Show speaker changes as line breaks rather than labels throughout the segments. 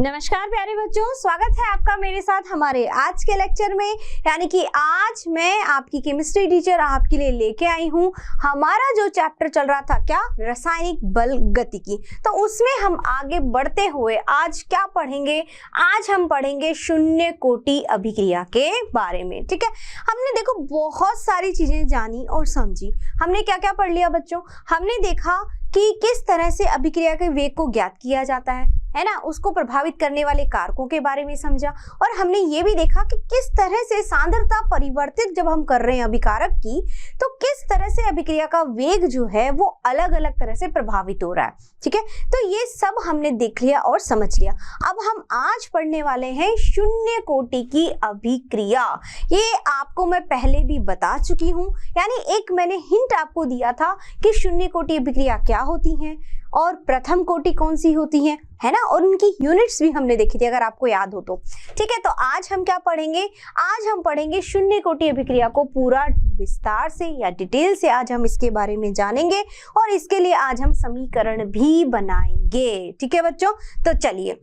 नमस्कार प्यारे बच्चों, स्वागत है आपका मेरे साथ हमारे आज के लेक्चर में। यानी कि आज मैं आपकी केमिस्ट्री टीचर आपके लिए लेके आई हूँ। हमारा जो चैप्टर चल रहा था क्या, रासायनिक बल गतिकी, तो उसमें हम आगे बढ़ते हुए आज क्या पढ़ेंगे, आज हम पढ़ेंगे शून्य कोटि अभिक्रिया के बारे में। ठीक है, हमने देखो बहुत सारी चीजें जानी और समझी। हमने क्या क्या पढ़ लिया बच्चों, हमने देखा कि किस तरह से अभिक्रिया के वेग को ज्ञात किया जाता है ना, उसको प्रभावित करने वाले कारकों के बारे में समझा, और हमने ये भी देखा कि किस तरह से सांद्रता परिवर्तित जब हम कर रहे हैं अभिकारक की, तो किस तरह से अभिक्रिया का वेग जो है वो अलग अलग तरह से प्रभावित हो रहा है। ठीक है, तो ये सब हमने देख लिया और समझ लिया। अब हम आज पढ़ने वाले हैं शून्य कोटि की अभिक्रिया। ये आपको मैं पहले भी बता चुकी हूँ, यानी एक मैंने हिंट आपको दिया था कि शून्य कोटि अभिक्रिया क्या होती है और प्रथम कोटि कौन सी होती है ना, और उनकी यूनिट्स भी हमने देखी थी अगर आपको याद हो तो। ठीक है, तो आज हम क्या पढ़ेंगे, आज हम पढ़ेंगे शून्य कोटि अभिक्रिया को पूरा विस्तार से या डिटेल से आज हम इसके बारे में जानेंगे, और इसके लिए आज हम समीकरण भी बनाएंगे। ठीक है बच्चों, तो चलिए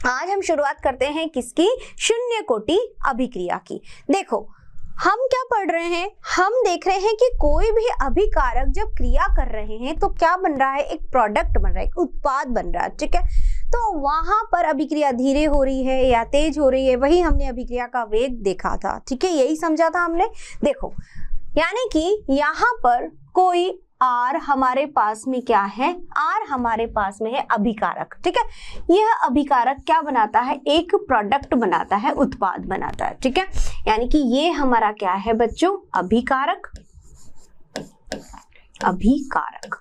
आज हम शुरुआत करते हैं किसकी, शून्य कोटि अभिक्रिया की। देखो हम क्या पढ़ रहे हैं, हम देख रहे हैं कि कोई भी अभिकारक जब क्रिया कर रहे हैं तो क्या बन रहा है, एक प्रोडक्ट बन रहा है, एक उत्पाद बन रहा है। ठीक है, तो वहां पर अभिक्रिया धीरे हो रही है या तेज हो रही है, वही हमने अभिक्रिया का वेग देखा था। ठीक है, यही समझा था हमने। देखो यानी कि यहाँ पर कोई आर हमारे पास में क्या है, आर हमारे पास में है अभिकारक। ठीक है, यह अभिकारक क्या बनाता है, एक प्रोडक्ट बनाता है, उत्पाद बनाता है। ठीक है, यानी कि ये हमारा क्या है बच्चों, अभिकारक, अभिकारक।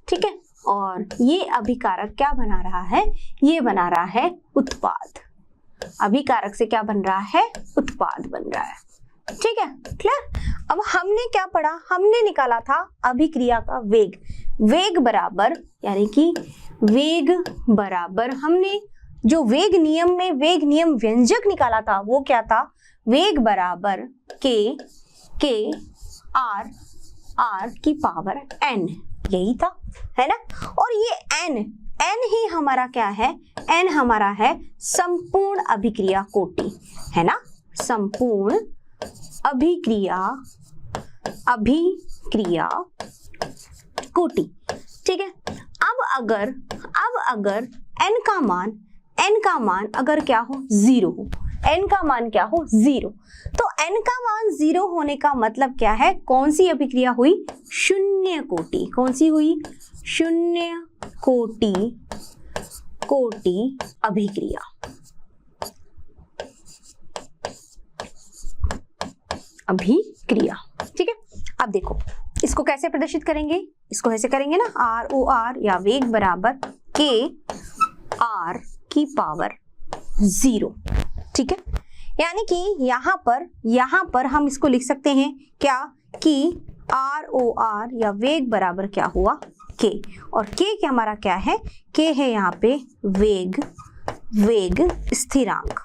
ठीक है, और ये अभिकारक क्या बना रहा है, ये बना रहा है उत्पाद। अभिकारक से क्या बन रहा है, उत्पाद बन रहा है। ठीक है, क्लियर। अब हमने क्या पढ़ा, हमने निकाला था अभिक्रिया का वेग। वेग बराबर, यानी कि वेग बराबर, हमने जो वेग नियम में वेग नियम व्यंजक निकाला था वो क्या था, वेग बराबर के आर, आर की पावर n, यही था, है ना। और ये n ही हमारा क्या है, n हमारा है संपूर्ण अभिक्रिया कोटि, है ना, संपूर्ण अभिक्रिया कोटि। ठीक है, अब अगर n का मान अगर क्या हो, 0 हो, n का मान क्या हो, 0, तो n का मान 0 होने का मतलब क्या है, कौन सी अभिक्रिया हुई, शून्य कोटि। कौन सी हुई, शून्य कोटि अभिक्रिया। ठीक है, अब देखो इसको कैसे प्रदर्शित करेंगे, इसको ऐसे करेंगे ना, आर ओ आर या वेग बराबर के आर की पावर 0। ठीक है, यानी कि यहाँ पर हम इसको लिख सकते हैं क्या, कि आर ओ आर या वेग बराबर क्या हुआ, के, और के क्या हमारा क्या है, के है यहाँ पे वेग स्थिरांक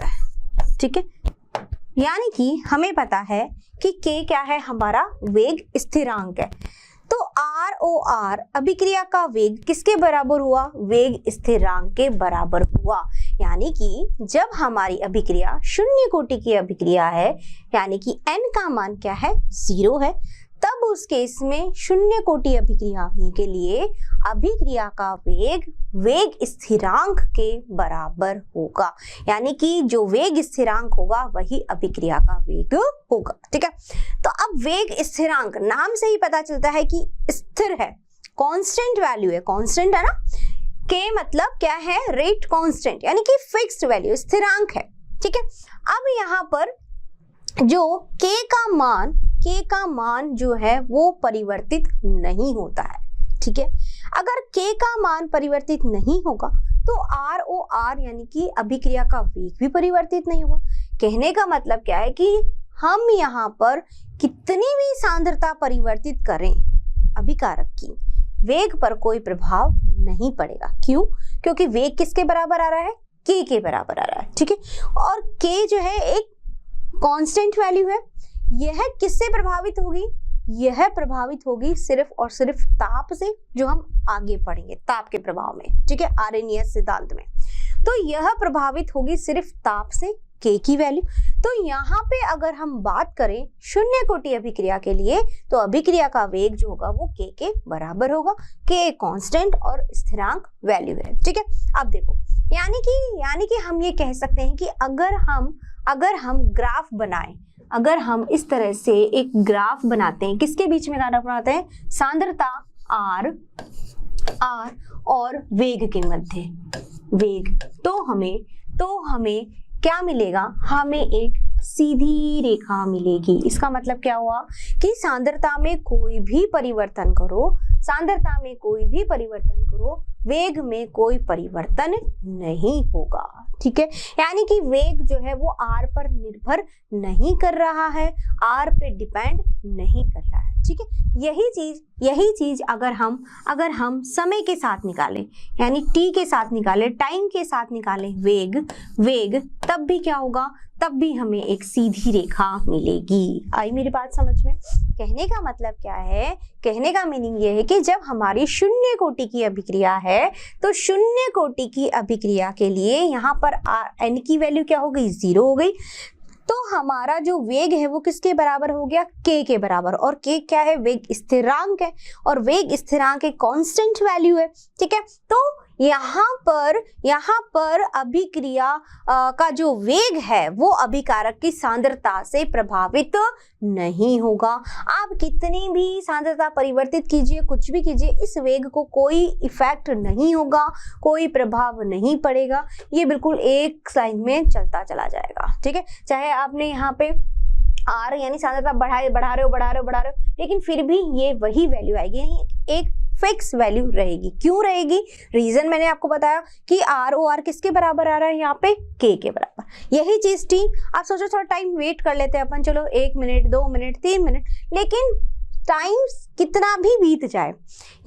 है। ठीक है, यानी कि हमें पता है कि k क्या है, हमारा वेग स्थिरांक है। तो आर ओ आर अभिक्रिया का वेग किसके बराबर हुआ, वेग स्थिरांक के बराबर हुआ। यानी कि जब हमारी अभिक्रिया शून्य कोटि की अभिक्रिया है, यानी कि n का मान क्या है, 0 है, तब उस केस में शून्य कोटि अभिक्रिया होने के लिए अभिक्रिया का वेग स्थिरांक के बराबर होगा। यानी कि जो वेग स्थिरांक होगा वही अभिक्रिया का वेग होगा। ठीक है, तो अब वेग स्थिरांक नाम से ही पता चलता है कि स्थिर है, कांस्टेंट वैल्यू है, कांस्टेंट है ना, k मतलब क्या है, रेट कांस्टेंट, यानी कि फिक्स्ड वैल्यू, स्थिरांक है। ठीक है, अब यहाँ पर जो k का मान जो है वो परिवर्तित नहीं होता है। ठीक है, अगर k का मान परिवर्तित नहीं होगा तो आर ओ आर यानी कि अभिक्रिया का वेग भी परिवर्तित नहीं होगा। कहने का मतलब क्या है कि हम यहाँ पर कितनी भी सांद्रता परिवर्तित करें अभिकारक की, वेग पर कोई प्रभाव नहीं पड़ेगा। क्यों, क्योंकि वेग किसके बराबर आ रहा है, k के बराबर आ रहा है। ठीक है, और k जो है एक कांस्टेंट वैल्यू है, यह किससे प्रभावित होगी, यह प्रभावित होगी सिर्फ और सिर्फ ताप से, जो हम आगे पढ़ेंगे ताप के प्रभाव में, ठीक है, आर्हेनियस सिद्धांत में। तो यह प्रभावित होगी सिर्फ ताप से, K की वैल्यू। तो यहाँ पे अगर हम बात करें शून्य कोटि अभिक्रिया के लिए, तो अभिक्रिया का वेग जो होगा वो K के बराबर होगा। K कांस्टेंट और स्थिरांक वैल्यू है, ठीक है। अब देखो, यानी कि हम ये कह सकते हैं कि अगर हम ग्राफ बनाएं, अगर हम इस तरह से एक ग्राफ बनाते हैं, किसके बीच में ग्राफ बनाते हैं, सांद्रता R और वेग के मध्य, वेग, तो हमें क्या मिलेगा, हमें एक सीधी रेखा मिलेगी। इसका मतलब क्या हुआ कि सांद्रता में कोई भी परिवर्तन करो, वेग में कोई परिवर्तन नहीं होगा, ठीक है। यानी कि वेग जो है वो R पर निर्भर नहीं कर रहा है, R पे डिपेंड नहीं कर रहा है, ठीक है। यही चीज अगर हम समय के साथ निकालें, यानी t के साथ निकालें, टाइम के साथ निकालें वेग, तब भी क्या होगा, तब भी हमें एक सीधी रेखा मिलेगी। आई मेरी बात समझ में? कहने का मतलब क्या है, कहने का मीनिंग ये है कि जब हमारी शून्य कोटि की अभिक्रिया है, तो शून्य कोटि की अभिक्रिया के लिए यहाँ पर n की वैल्यू क्या हो गई, 0 हो गई। तो हमारा जो वेग है वो किसके बराबर हो गया, K के बराबर। और K क्या है, वेग स्थिरांक है, और वेग स्थिरांक एक कांस्टेंट वैल्यू है, ठीक है। तो यहाँ पर अभिक्रिया का जो वेग है वो अभिकारक की सांद्रता से प्रभावित नहीं होगा। आप कितनी भी सांद्रता परिवर्तित कीजिए, कुछ भी कीजिए, इस वेग को कोई इफेक्ट नहीं होगा, कोई प्रभाव नहीं पड़ेगा, ये बिल्कुल एक लाइन में चलता चला जाएगा, ठीक है। चाहे आपने यहाँ पे R यानी सांद्रता बढ़ा रहे हो, लेकिन फिर भी ये वही वैल्यू आएगी, यानी एक फिक्स वैल्यू रहेगी। क्यों रहेगी, रीजन मैंने आपको बताया कि ROR किसके बराबर आ रहा है, यहाँ पे K के बराबर। यही चीज थी। आप सोचो थोड़ा टाइम वेट कर लेते हैं अपन, चलो 1 मिनट 2 मिनट 3 मिनट, लेकिन टाइम कितना भी बीत जाए,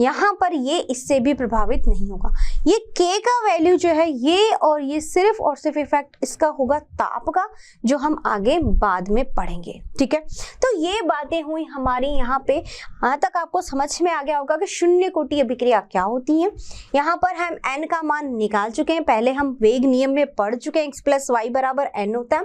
यहाँ पर ये इससे भी प्रभावित नहीं होगा। ये K का वैल्यू जो है ये सिर्फ और सिर्फ इफेक्ट इसका होगा ताप का, जो हम आगे बाद में पढ़ेंगे, ठीक है। तो ये बातें हुई हमारी यहाँ पे। यहाँ तक आपको समझ में आ गया होगा कि शून्य कोटि अभिक्रिया क्या होती है। यहाँ पर हम n का मान निकाल चुके हैं, पहले हम वेग नियम में पढ़ चुके हैं, x + y = n होता है,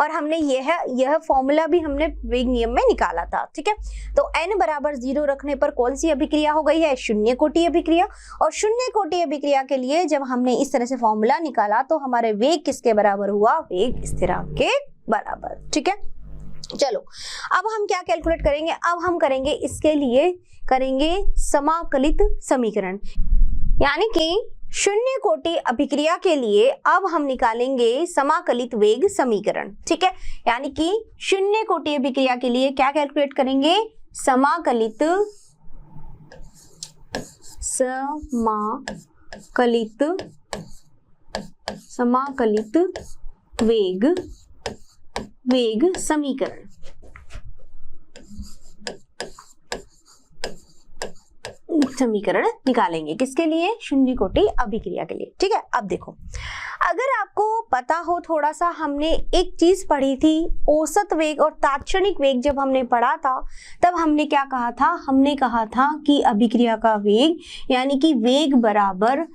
और हमने यह फॉर्मूला भी हमने वेग नियम में निकाला था, ठीक है। तो n बराबर 0 रखने पर कौन सी अभिक्रिया हो गई है, शून्य कोटि अभिक्रिया। और शून्य कोटि अभिक्रिया के लिए जब हमने इस तरह से फॉर्मूला निकाला तो हमारे वेग किसके बराबर हुआ, वेग स्थिरांक के बराबर, ठीक है। चलो अब हम क्या कैलकुलेट करेंगे, अब हम करेंगे इसके लिए समाकलित समीकरण, यानी कि शून्य कोटि अभिक्रिया के लिए अब हम निकालेंगे समाकलित वेग समीकरण, ठीक है। यानी कि शून्य कोटि अभिक्रिया के लिए क्या कैलकुलेट करेंगे, समाकलित वेग समीकरण निकालेंगे, किसके लिए, शून्य कोटि अभिक्रिया के लिए, ठीक है। अब देखो, अगर आपको पता हो थोड़ा सा, हमने एक चीज पढ़ी थी, औसत वेग और तात्क्षणिक वेग जब हमने पढ़ा था, तब हमने क्या कहा था, हमने कहा था कि अभिक्रिया का वेग यानी कि वेग बराबर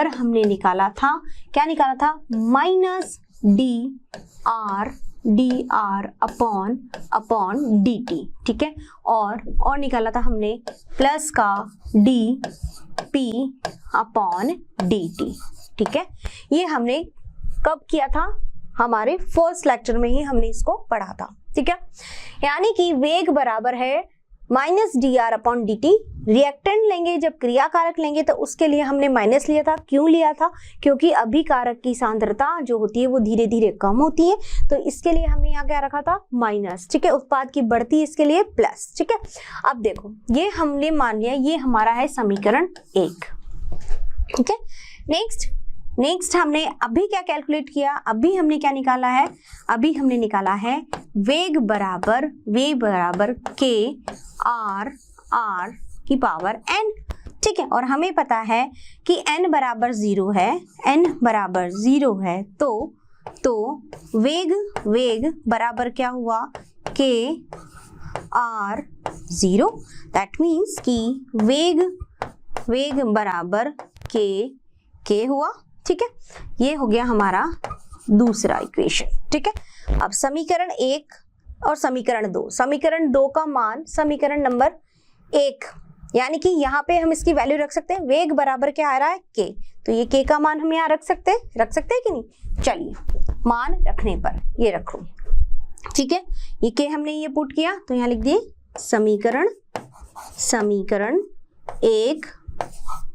हमने निकाला था, क्या निकाला था, -dr अपॉन dt, ठीक है। और निकाला था हमने प्लस का dp अपॉन dt, ठीक है। ये हमने कब किया था, हमारे फर्स्ट लेक्चर में ही हमने इसको पढ़ा था, ठीक है। यानी कि वेग बराबर है -dr अपॉन dt। रिएक्टेंट लेंगे, जब क्रिया कारक लेंगे तो उसके लिए हमने माइनस लिया था। क्यों लिया था, क्योंकि अभिकारक की सांद्रता जो होती है वो धीरे धीरे कम होती है, तो इसके लिए हमने यहाँ क्या रखा था, माइनस, ठीक है। उत्पाद की बढ़ती इसके लिए प्लस, ठीक है। अब देखो, ये हमने मान लिया, ये हमारा है समीकरण 1, ठीक है। नेक्स्ट हमने अभी क्या कैलकुलेट किया, अभी हमने क्या निकाला है, अभी हमने निकाला है वेग बराबर K R की पावर n, ठीक है। और हमें पता है कि n बराबर 0 है, तो वेग बराबर क्या हुआ, K आर 0, दैट मीन्स कि वेग बराबर के हुआ। ठीक है, ये हो गया हमारा दूसरा इक्वेशन। ठीक है, अब समीकरण 1 और समीकरण 2, समीकरण 2 का मान समीकरण नंबर 1, यानी कि यहाँ पे हम इसकी वैल्यू रख सकते हैं। वेग बराबर क्या आ रहा है के, तो ये के का मान हम यहाँ रख सकते हैं कि नहीं। चलिए, मान रखने पर ये रखो। ठीक है, ये के हमने ये पुट किया तो यहाँ लिख दिए समीकरण 1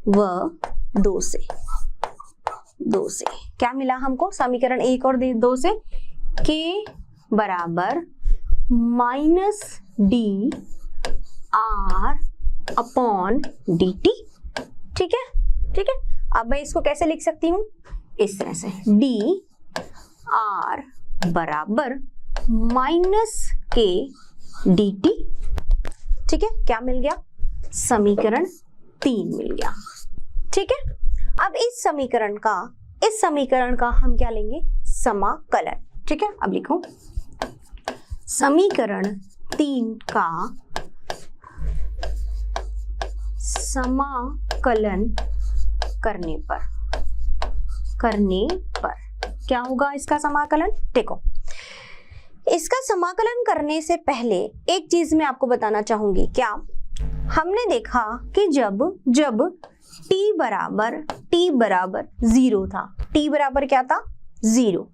व 2 से क्या मिला हमको, समीकरण 1 और 2 से के बराबर minus D R upon D T. ठीक है, अब मैं इसको कैसे लिख सकती हूँ, इस तरह से डी आर बराबर माइनस के डी टी। ठीक है, क्या मिल गया, समीकरण 3 मिल गया। ठीक है, अब इस समीकरण का हम क्या लेंगे, समाकलन। ठीक है, अब लिखो समीकरण 3 का समाकलन करने पर क्या होगा इसका समाकलन। देखो, इसका समाकलन करने से पहले एक चीज मैं आपको बताना चाहूंगी। क्या हमने देखा कि जब t बराबर 0 था, t बराबर क्या था, 0,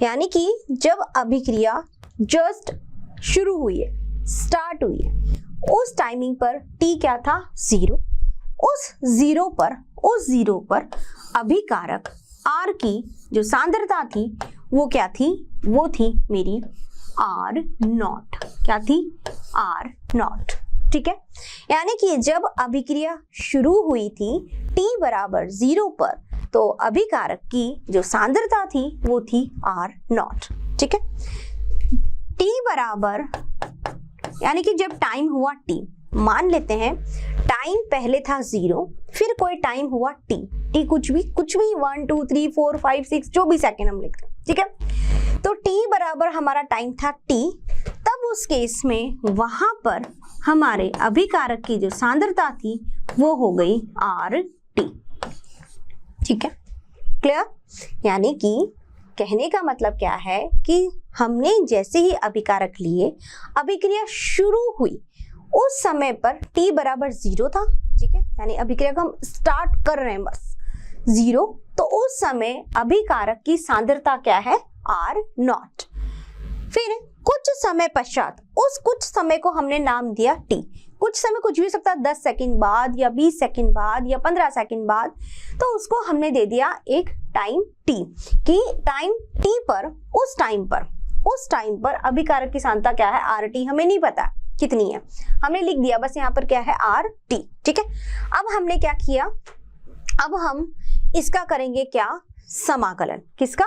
यानी कि जब अभिक्रिया जस्ट शुरू हुई है, स्टार्ट हुई है, उस टाइमिंग पर t क्या था, 0। उस जीरो पर अभिकारक R की जो सांद्रता थी वो क्या थी, वो थी मेरी R0। क्या थी, R0। ठीक है, यानी कि जब अभिक्रिया शुरू हुई थी t बराबर 0 पर, तो अभिकारक की जो सांद्रता थी वो थी R0। ठीक है, t बराबर, यानी कि जब टाइम हुआ t, मान लेते हैं टाइम पहले था 0, फिर कोई टाइम हुआ t कुछ भी 1 2 3 4 5 6 जो भी सेकेंड हम लिखते हैं। ठीक है, तो t बराबर हमारा टाइम था t, तब उस केस में वहां पर हमारे अभिकारक की जो सांद्रता थी वो हो गई RT। ठीक है, क्लियर। यानी कि कहने का मतलब क्या है कि हमने जैसे ही अभिकारक लिए, अभिक्रिया शुरू हुई, उस समय पर t बराबर 0 था। ठीक है, यानी अभिक्रिया को हम स्टार्ट कर रहे हैं बस 0, तो उस समय अभिकारक की सांद्रता क्या है, R0। फिर कुछ समय पश्चात, उस कुछ समय को हमने नाम दिया t। कुछ समय कुछ भी हो सकता है, 10 सेकंड बाद या 20 सेकंड बाद या 15 सेकंड बाद, तो उसको हमने दे दिया एक टाइम t, कि टाइम t पर उस टाइम पर अभिकारक की सांद्रता क्या है, RT। हमें नहीं पता कितनी है, हमने लिख दिया बस यहाँ पर क्या है, RT। ठीक है, अब हमने क्या किया, अब हम इसका करेंगे क्या, समाकलन। किसका,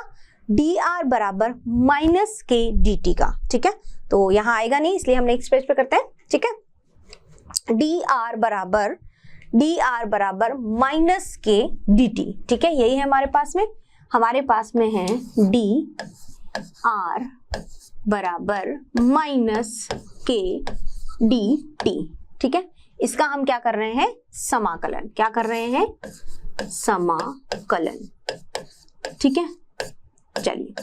dr बराबर माइनस के dt का। ठीक है, तो यहाँ आएगा नहीं, इसलिए हम नेक्स्ट पेज पे करते हैं। ठीक है, dr बराबर माइनस के dt। ठीक है, यही है हमारे पास में है dr बराबर माइनस के dt। ठीक है, इसका हम क्या कर रहे हैं, समाकलन। क्या कर रहे हैं, समाकलन। ठीक है, चलिए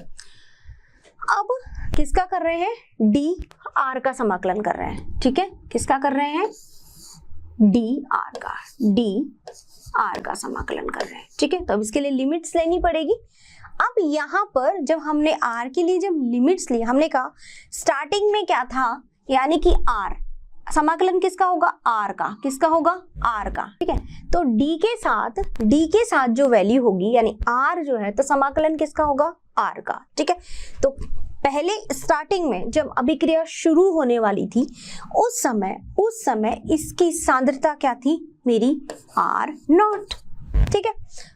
अब किसका कर रहे हैं, dr का समाकलन कर रहे हैं। ठीक है, किसका कर रहे हैं, dr का समाकलन कर रहे हैं। ठीक है, तो अब इसके लिए लिमिट्स लेनी पड़ेगी। अब यहाँ पर जब हमने r के लिए जब लिमिट्स ली, हमने कहा स्टार्टिंग में क्या था, यानी कि r, समाकलन किसका होगा, r का। किसका होगा, r का। ठीक है, तो d के साथ जो वैल्यू होगी, यानी r जो है, तो समाकलन किसका होगा, r का। ठीक है, तो पहले स्टार्टिंग में जब अभिक्रिया शुरू होने वाली थी, उस समय इसकी सांद्रता क्या थी, मेरी R0। ठीक है,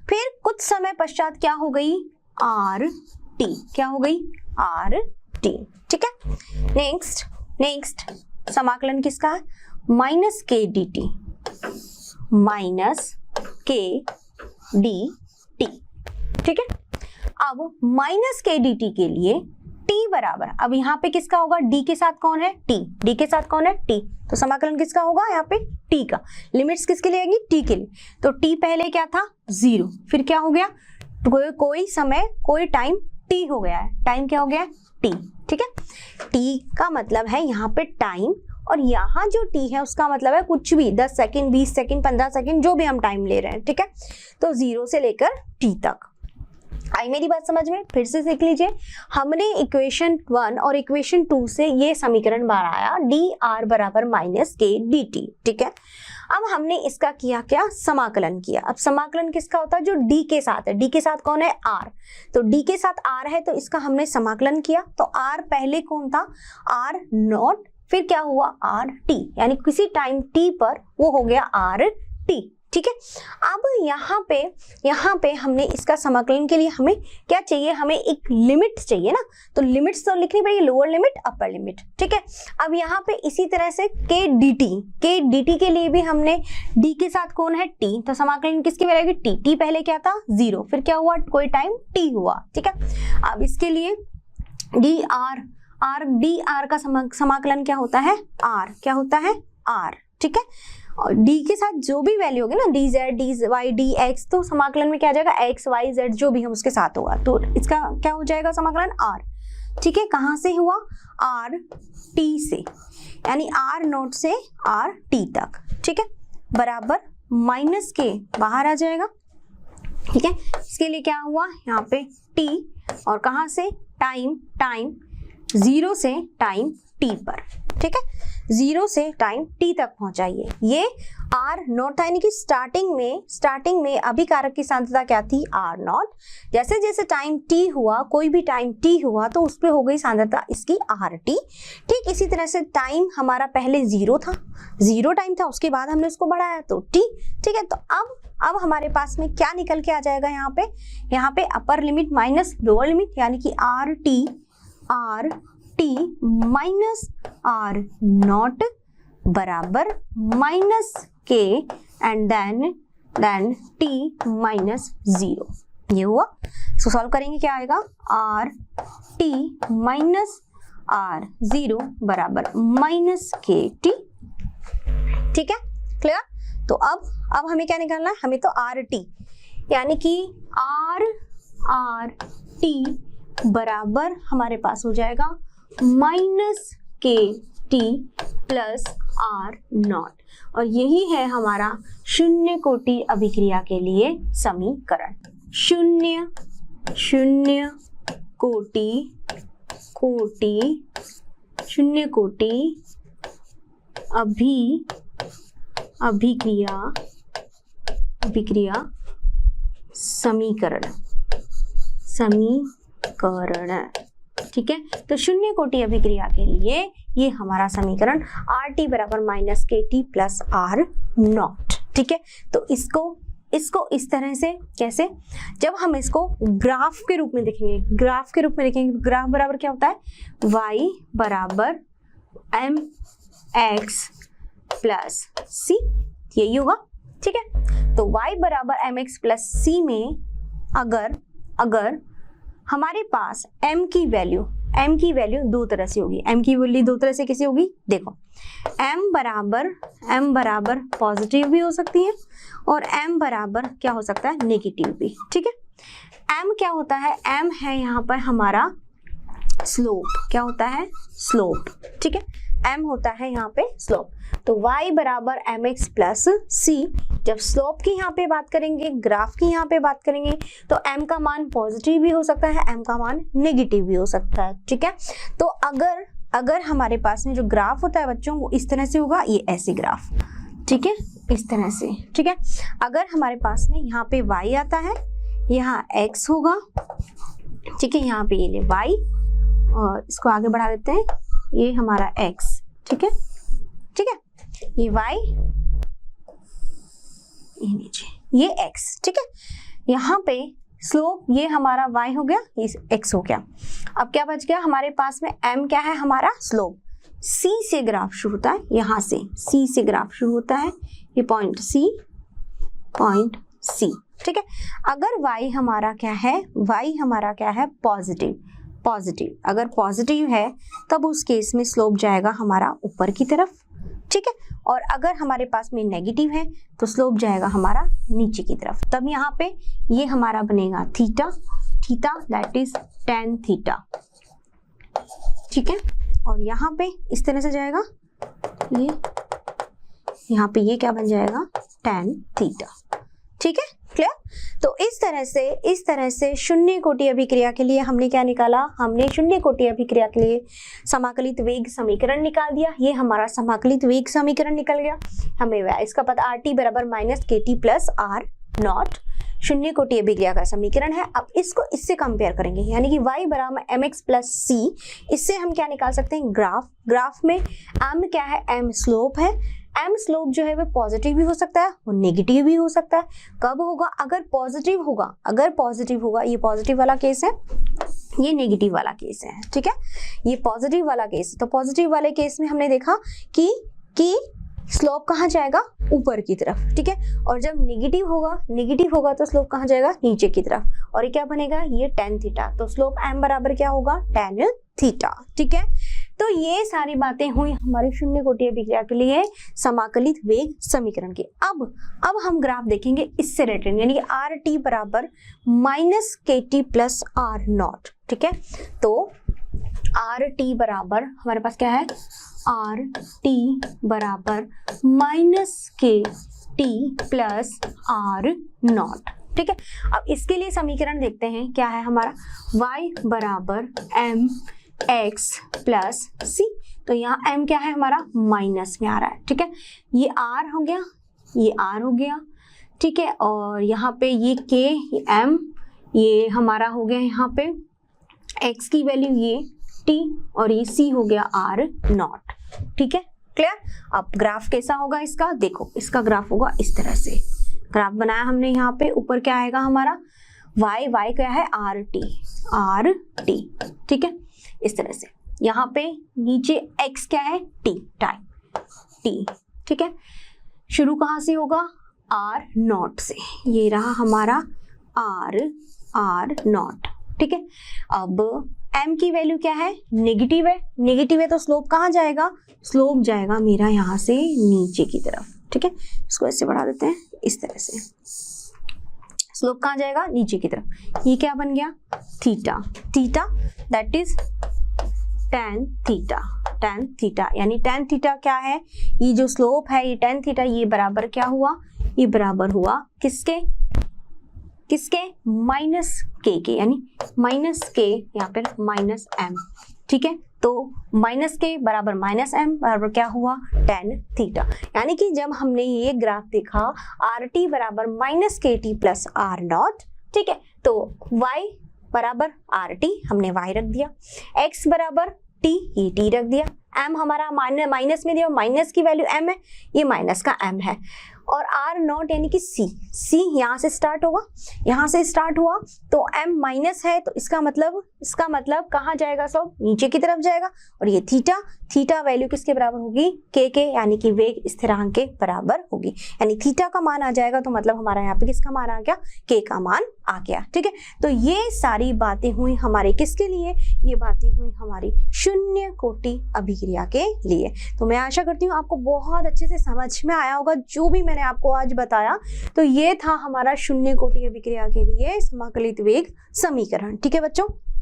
फिर कुछ समय पश्चात क्या हो गई, RT। क्या हो गई, RT। ठीक है, नेक्स्ट समाकलन किसका है, माइनस के dt। ठीक है, अब माइनस के dt के लिए टी बराबर, अब यहाँ पे किसका होगा, डी के साथ कौन है, टी, डी के साथ कौन है, टी, तो समाकलन किसका होगा यहाँ पे, टी का। लिमिट्स किसके लिए आएगी, टी के लिए, तो टी पहले क्या था 0, फिर क्या हो गया, कोई समय कोई टाइम टी हो गया है, टाइम क्या हो गया टी, ठीक है। टी का मतलब है यहाँ पे टाइम, और यहाँ जो टी है उसका मतलब है कुछ भी 10 सेकंड 20 सेकंड 15 सेकंड जो भी हम टाइम ले रहे हैं, ठीक है। तो 0 से लेकर टी तक। आई मेरी बात समझ में, फिर से सीख लीजिए। हमने इक्वेशन 1 और इक्वेशन 2 से ये समीकरण बनाया डी आर बराबर माइनस के डी टी, ठीक है। अब हमने इसका किया क्या, समाकलन किया। अब समाकलन किसका होता है, जो डी के साथ है, डी के साथ कौन है, आर, तो डी के साथ आर है तो इसका हमने समाकलन किया। तो आर पहले कौन था, आर नॉट, फिर क्या हुआ आर टी, यानी किसी टाइम टी पर वो हो गया आर टी, ठीक है। अब यहाँ पे हमने इसका समाकलन के लिए हमें क्या चाहिए, हमें एक लिमिट चाहिए ना, तो लिमिट्स तो लिखनी पड़ेगी, लोअर लिमिट अपर लिमिट, ठीक है। अब यहाँ पे इसी तरह से के डी टी के लिए भी हमने डी के साथ कौन है, टी, तो समाकलन किसकी वैल्यू, टी, टी पहले क्या था 0, फिर क्या हुआ कोई टाइम टी हुआ, ठीक है। अब इसके लिए डी आर का समाकलन क्या होता है, आर, क्या होता है आर, ठीक है। और डी के साथ जो भी वैल्यू होगी ना, d z d y d x, तो समाकलन में क्या आ जाएगा एक्स वाई जेड जो भी हम उसके साथ होगा, तो इसका क्या हो जाएगा समाकलन आर, ठीक है। कहाँ से हुआ, आर टी से, यानी आर नोट से आर टी तक, ठीक है, बराबर माइनस के बाहर आ जाएगा, ठीक है। इसके लिए क्या हुआ, यहाँ पे टी, और कहाँ से टाइम 0 से टाइम टी पर, ठीक है, 0 से टाइम टी तक पहुंचाइए। ये आर नॉट था, यानी कि स्टार्टिंग में अभिकारक की सांद्रता क्या थी, आर नॉट। जैसे जैसे टाइम टी हुआ, कोई भी टाइम टी हुआ तो उस पर हो गई सांद्रता इसकी आर टी। ठीक इसी तरह से टाइम हमारा पहले 0 था, 0 टाइम था, उसके बाद हमने उसको बढ़ाया तो टी, ठीक है। तो अब हमारे पास में क्या निकल के आ जाएगा, यहाँ पे upper limit minus lower limit, यानी कि r t minus r naught बराबर minus k and then t minus 0, ये हुआ। सो सॉल्व करेंगे क्या आएगा, आर टी माइनस आर 0 बराबर माइनस के टी, ठीक है, क्लियर। तो अब हमें क्या निकालना है, हमें तो आर टी, यानी कि आर टी बराबर हमारे पास हो जाएगा माइनस के टी प्लस आर नॉट, और यही है हमारा शून्य कोटि अभिक्रिया के लिए समीकरण। शून्य कोटि अभिक्रिया समीकरण, ठीक है। तो शून्य कोटि अभिक्रिया के लिए ये हमारा समीकरण आर टी बराबर माइनस के टी प्लस आर नॉट, ठीक है। तो इसको इस तरह से कैसे, जब हम इसको ग्राफ के रूप में देखेंगे, ग्राफ बराबर क्या होता है, y बराबर एम एक्स प्लस सी, यही होगा, ठीक है। तो y बराबर एम एक्स प्लस सी में अगर हमारे पास m की वैल्यू दो तरह से होगी, m की वैल्यू दो तरह से कैसे होगी, देखो m बराबर पॉजिटिव भी हो सकती है और m बराबर क्या हो सकता है, नेगेटिव भी, ठीक है। m क्या होता है, m है यहाँ पर हमारा स्लोप, क्या होता है स्लोप, ठीक है, m होता है यहाँ पे स्लोप। तो y बराबर एम एक्स प्लस सी, जब स्लोप की यहाँ पे बात करेंगे, ग्राफ की यहाँ पे बात करेंगे, तो m का मान पॉजिटिव भी हो सकता है, m का मान नेगेटिव भी हो सकता है, ठीक है। तो अगर हमारे पास में जो ग्राफ होता है बच्चों वो इस तरह से होगा, ये ऐसे ग्राफ, ठीक है, इस तरह से, ठीक है। अगर हमारे पास में यहाँ पे y आता है, यहाँ x होगा, ठीक है, यहाँ पे ये ले y, और इसको आगे बढ़ा देते हैं, ये हमारा x, ठीक है, ये y, ये नीचे ये x, ठीक है। यहाँ पे स्लोप ये हमारा y हो गया, ये x हो गया। अब क्या बच गया हमारे पास में, m क्या है हमारा स्लोप, c से ग्राफ शुरू होता है, यहाँ से c से ग्राफ शुरू होता है, ये पॉइंट c, ठीक है। अगर y हमारा क्या है, पॉजिटिव, पॉजिटिव, अगर पॉजिटिव है तब उस केस में स्लोप जाएगा हमारा ऊपर की तरफ, ठीक है। और अगर हमारे पास में नेगेटिव है तो स्लोप जाएगा हमारा नीचे की तरफ। तब यहाँ पे ये हमारा बनेगा theta, theta that is tan theta, ठीक है। और यहाँ पे इस तरह से जाएगा, ये यहाँ पे ये क्या बन जाएगा tan थीटा, ठीक है, क्लियर। तो इस तरह से शून्य कोटि अभिक्रिया के लिए हमने क्या निकाला, हमने शून्य कोटि अभिक्रिया के लिए समाकलित वेग समीकरण निकाल दिया। ये हमारा समाकलित वेग समीकरण निकल गया। हमें इसका पता RT बराबर minus KT plus R not शून्य कोटि अभिक्रिया का समीकरण है। अब इसको इससे कंपेयर करेंगे, यानी कि y बराबर mx प्लस c, इससे हम क्या निकाल सकते हैं, ग्राफ में m क्या है, m स्लोप है। m स्लोप जो है वो पॉजिटिव भी हो सकता है और नेगेटिव भी हो सकता है। कब होगा, अगर पॉजिटिव होगा, ये पॉजिटिव वाला केस है, ये नेगेटिव वाला केस है, ठीक है। ये पॉजिटिव वाला केस, तो पॉजिटिव वाले केस में हमने देखा कि स्लोप कहाँ जाएगा, ऊपर की तरफ, ठीक है। और जब नेगेटिव होगा तो स्लोप कहाँ जाएगा, नीचे की तरफ। और ये क्या बनेगा, ये tan थीटा, तो स्लोप m बराबर क्या होगा, tan थीटा, ठीक है। तो ये सारी बातें हुई हमारी शून्य कोटि अभिक्रिया के लिए समाकलित वेग समीकरण की। अब हम ग्राफ देखेंगे इससे रिलेटेड, यानी कि RT बराबर minus KT plus R not, ठीक है। तो RT बराबर हमारे पास क्या है, RT बराबर minus KT plus R not, ठीक है। अब इसके लिए समीकरण देखते हैं, क्या है हमारा, y बराबर mx प्लस c, तो यहाँ m क्या है हमारा, माइनस में आ रहा है, ठीक है। ये r हो गया, ये r हो गया, ठीक है। और यहाँ पे ये k, ये m, ये हमारा हो गया यहाँ पे x की वैल्यू ये t, और ये c हो गया r नॉट, ठीक है, क्लियर। अब ग्राफ कैसा होगा इसका, देखो इसका ग्राफ होगा इस तरह से। ग्राफ बनाया हमने, यहाँ पे ऊपर क्या आएगा हमारा, y क्या है, RT, ठीक है, इस तरह से। यहाँ पे नीचे x क्या है, टाइम t, ठीक है। शुरू कहाँ से होगा, R नॉट से, ये रहा हमारा R नॉट, ठीक है। अब m की वैल्यू क्या है, नेगेटिव है तो स्लोप कहाँ जाएगा, स्लोप जाएगा मेरा यहाँ से नीचे की तरफ, ठीक है। इसको ऐसे बढ़ा देते हैं, इस तरह से स्लोप कहाँ जाएगा, नीचे की तरफ। ये क्या बन गया, theta that is tan theta, यानी tan थीटा क्या है, ये जो स्लोप है ये tan थीटा, ये बराबर क्या हुआ, ये बराबर हुआ किसके, माइनस के, यानी माइनस के, यहाँ पर माइनस m, ठीक है। तो माइनस के बराबर माइनस m बराबर क्या हुआ, tan थीटा। यानी कि जब हमने ये ग्राफ देखा RT बराबर minus KT plus R not, ठीक है, तो y बराबर RT, हमने y रख दिया, x बराबर t, ये t रख दिया, m हमारा माइनस में दिया, माइनस की वैल्यू m है, ये माइनस का m है, और R नॉट यानी कि C यहाँ से स्टार्ट हुआ, तो m माइनस है, तो इसका मतलब कहाँ जाएगा, सब नीचे की तरफ जाएगा। और ये थीटा वैल्यू किसके बराबर होगी, k के, यानी कि वेग स्थिरांक के बराबर होगी, यानी थीटा का मान आ जाएगा, तो मतलब हमारा यहाँ पे किसका मान आ गया, k का मान आ गया, ठीक है। तो ये सारी बातें हुई हमारे किसके लिए, ये बातें हुई हमारी शून्य कोटि अभिक्रिया के लिए। तो मैं आशा करती हूँ आपको बहुत अच्छे से समझ में आया होगा जो भी मैंने आपको आज बताया। तो ये था हमारा शून्य कोटि अभिक्रिया के लिए समाकलित वेग समीकरण, ठीक है बच्चों।